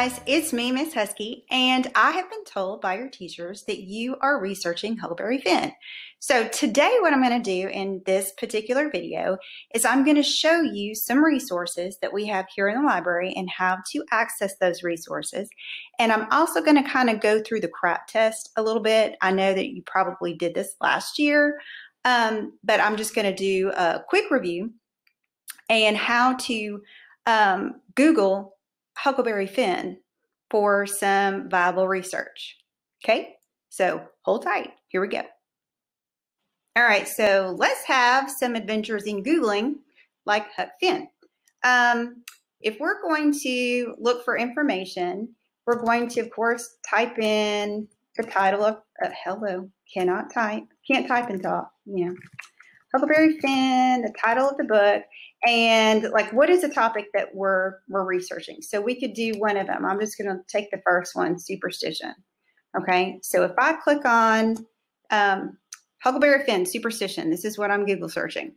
guys, it's me, Miss Husky, and I have been told by your teachers that you are researching Huckleberry Finn. So today what I'm going to do in this particular video is I'm going to show you some resources that we have here in the library and how to access those resources. And I'm also going to kind of go through the CRAAP test a little bit. I know that you probably did this last year, but I'm just going to do a quick review and how to Google Huckleberry Finn for some viable research. Okay, so hold tight. Here we go. All right, so let's have some adventures in Googling like Huck Finn. If we're going to look for information, we're going to, of course, type in the title of, hello, cannot type, can't type and talk, you know. Huckleberry Finn, the title of the book, and like what is the topic that we're researching. So we could do one of them. I'm just going to take the first one, superstition. Okay, so if I click on Huckleberry Finn, superstition, this is what I'm Google searching.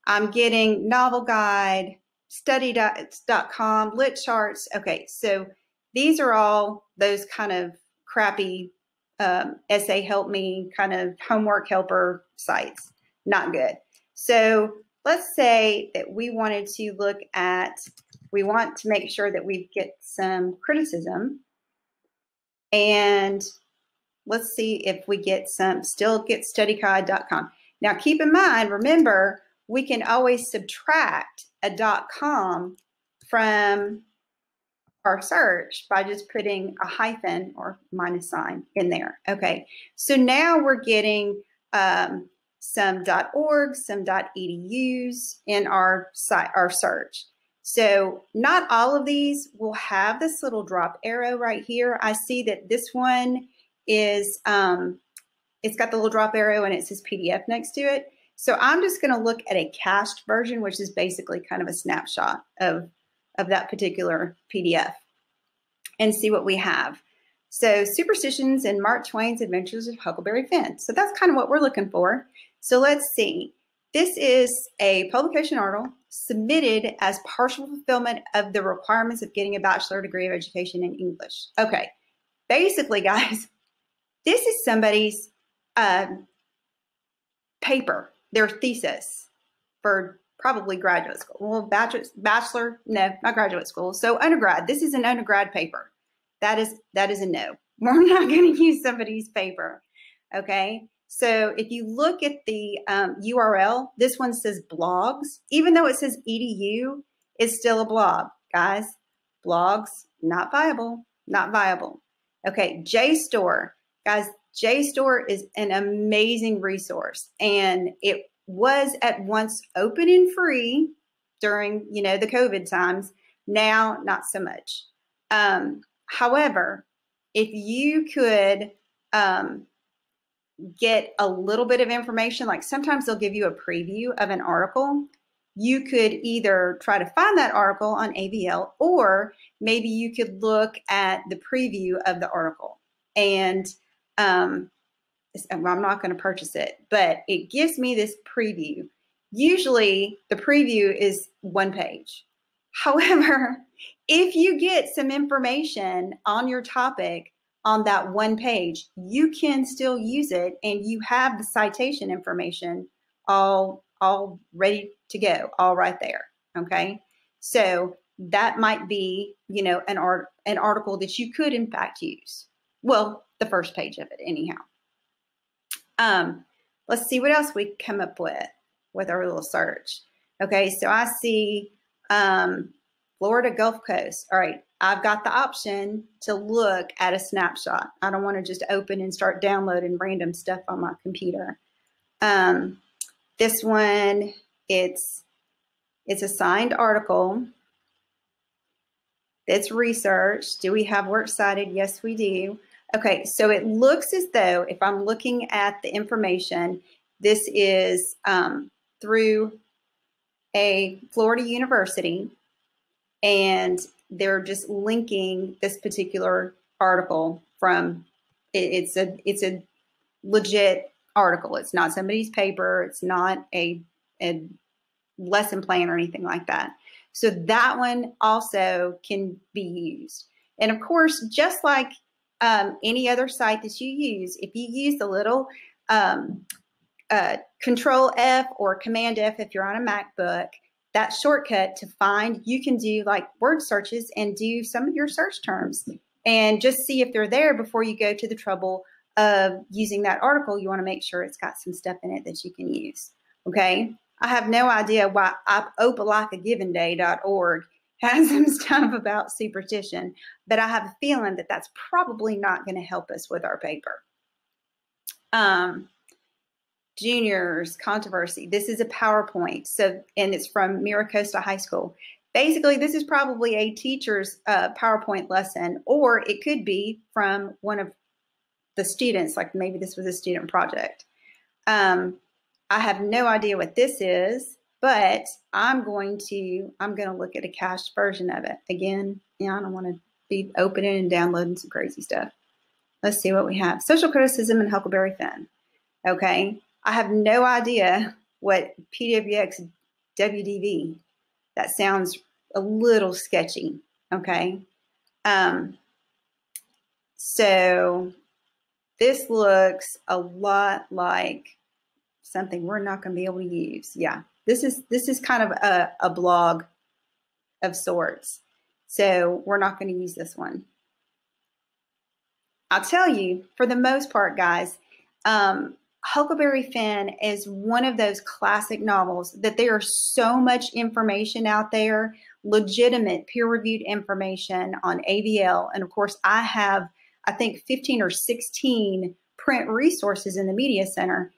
I'm getting novel guide, study.com, lit charts. Okay, so these are all those kind of crappy essay help me kind of homework helper sites. Not good. So let's say that we wanted to look at, we want to make sure that we get some criticism. And let's see if we get some, still get studyguide.com. Now keep in mind, remember, we can always subtract a .com from our search by just putting a hyphen or minus sign in there. Okay, so now we're getting some .org, some .edus in our site, our search. So not all of these will have this little drop arrow right here. I see that this one is, it's got the little drop arrow and it says PDF next to it. So I'm just going to look at a cached version, which is basically kind of a snapshot of that particular PDF and see what we have. So superstitions and Mark Twain's Adventures of Huckleberry Finn. So that's kind of what we're looking for. So let's see. This is a publication article submitted as partial fulfillment of the requirements of getting a bachelor degree of education in English. Okay, basically, guys, this is somebody's paper, their thesis for probably graduate school. Well, bachelor, no, not graduate school. So undergrad. This is an undergrad paper. That is a no. We're not going to use somebody's paper. Okay. So if you look at the URL, this one says blogs. Even though it says edu, it's still a blog, guys. Blogs, not viable, not viable. Okay, JSTOR. Guys, JSTOR is an amazing resource. And it was at once open and free during, you know, the COVID times. Now, not so much. However, if you could get a little bit of information, like sometimes they'll give you a preview of an article, you could either try to find that article on AVL, or maybe you could look at the preview of the article. And I'm not going to purchase it, but it gives me this preview. Usually the preview is one page. However, if you get some information on your topic on that one page, you can still use it and you have the citation information all ready to go, all right there. Okay. So that might be, you know, an article that you could in fact use. Well, the first page of it anyhow. Let's see what else we come up with our little search. Okay. So I see, Florida Gulf Coast. All right. I've got the option to look at a snapshot. I don't want to just open and start downloading random stuff on my computer. This one, it's a signed article. It's research. Do we have works cited? Yes, we do. Okay, so it looks as though if I'm looking at the information, this is through a Florida university, and they're just linking this particular article from, it's a legit article. It's not somebody's paper. It's not a lesson plan or anything like that. So that one also can be used. And of course, just like any other site that you use, if you use the little Control F or Command F if you're on a MacBook, that shortcut to find, you can do like word searches and do some of your search terms and just see if they're there before you go to the trouble of using that article. You want to make sure it's got some stuff in it that you can use. Okay. I have no idea why opalikeagivenday.org has some stuff about superstition, but I have a feeling that that's probably not going to help us with our paper. Juniors controversy. This is a PowerPoint. So, and it's from Miracosta High School. Basically, this is probably a teacher's PowerPoint lesson, or it could be from one of the students, like maybe this was a student project. I have no idea what this is, but I'm going to look at a cached version of it. Again, yeah, I don't want to be opening and downloading some crazy stuff. Let's see what we have. Social criticism and Huckleberry Finn. Okay. I have no idea what PWX WDV. That sounds a little sketchy. Okay. So this looks a lot like something we're not going to be able to use. Yeah. This is kind of a blog of sorts. So we're not going to use this one. I'll tell you, for the most part, guys, Huckleberry Finn is one of those classic novels that there is so much information out there, legitimate peer-reviewed information on AVL. And of course, I have, I think, 15 or 16 print resources in the Media Center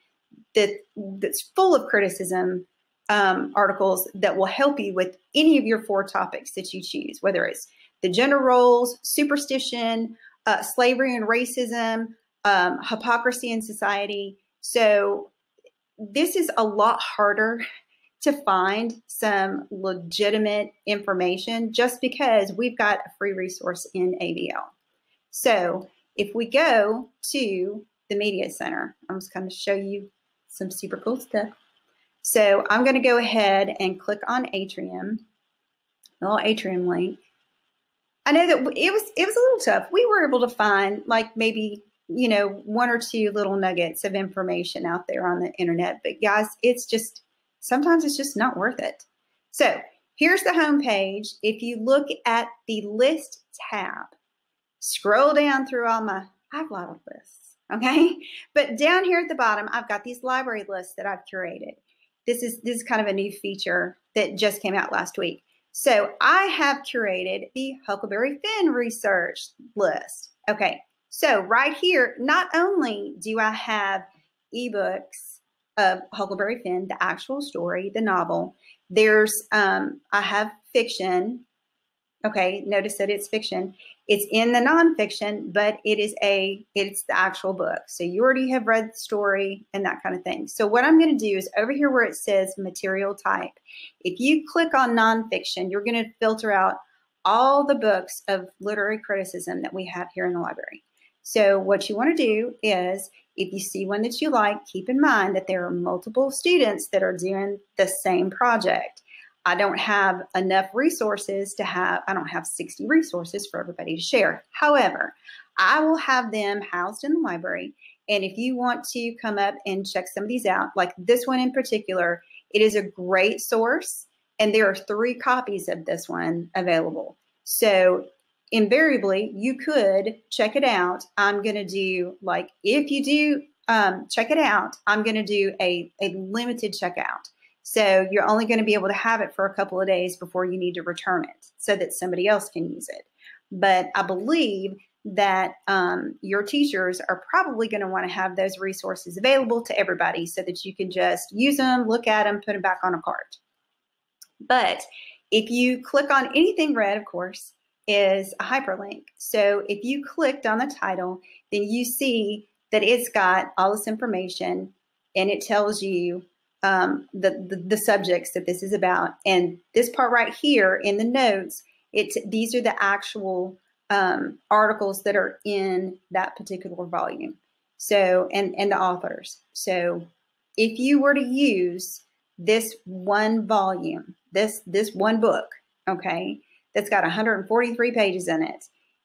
that's full of criticism articles that will help you with any of your 4 topics that you choose, whether it's the gender roles, superstition, slavery and racism, hypocrisy in society. So this is a lot harder to find some legitimate information just because we've got a free resource in AVL. So if we go to the Media Center, I'm just going to show you some super cool stuff. So I'm going to go ahead and click on Atriuum, the little Atriuum link. I know that it was a little tough. We were able to find like maybe, you know, 1 or 2 little nuggets of information out there on the internet. But guys, it's just, sometimes it's just not worth it. So here's the home page. If you look at the list tab, scroll down through all my, I've got a lot of lists, okay? But down here at the bottom, I've got these library lists that I've curated. This is kind of a new feature that just came out last week. So I have curated the Huckleberry Finn Research list. Okay. So right here, not only do I have ebooks of Huckleberry Finn, the actual story, the novel, there's, I have fiction. Okay, notice that it's fiction. It's in the nonfiction, but it's the actual book. So you already have read the story and that kind of thing. So what I'm going to do is over here where it says material type, if you click on nonfiction, you're going to filter out all the books of literary criticism that we have here in the library. So what you want to do is, if you see one that you like, keep in mind that there are multiple students that are doing the same project. I don't have enough resources to have, I don't have 60 resources for everybody to share. However, I will have them housed in the library. And if you want to come up and check some of these out, like this one in particular, it is a great source. And there are 3 copies of this one available. So invariably, you could check it out. I'm going to do, like, if you do check it out, I'm going to do a limited checkout. So you're only going to be able to have it for a couple of days before you need to return it so that somebody else can use it. But I believe that your teachers are probably going to want to have those resources available to everybody so that you can just use them, look at them, put them back on a cart. But if you click on anything red, of course, is a hyperlink. So if you clicked on the title, then you see that it's got all this information and it tells you the subjects that this is about. And this part right here in the notes, these are the actual articles that are in that particular volume. So, and the authors. So if you were to use this one volume, this one book, okay, that's got 143 pages in it,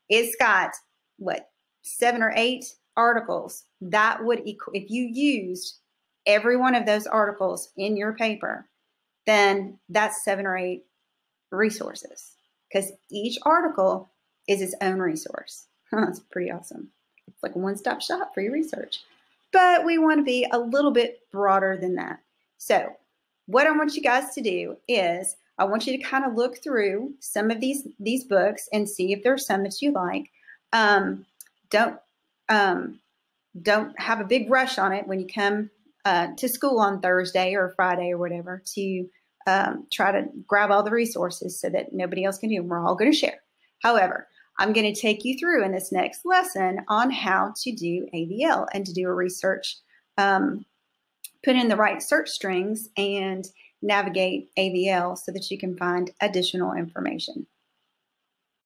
it's got what, 7 or 8 articles that would equal, if you used every one of those articles in your paper, then that's 7 or 8 resources, because each article is its own resource. That's pretty awesome. It's like a one-stop shop for your research. But we want to be a little bit broader than that. So what I want you guys to do is I want you to kind of look through some of these books and see if there's some that you like. Don't have a big rush on it when you come to school on Thursday or Friday or whatever to try to grab all the resources so that nobody else can do them. We're all going to share. However, I'm going to take you through in this next lesson on how to do AVL and to do a research, put in the right search strings and navigate AVL so that you can find additional information.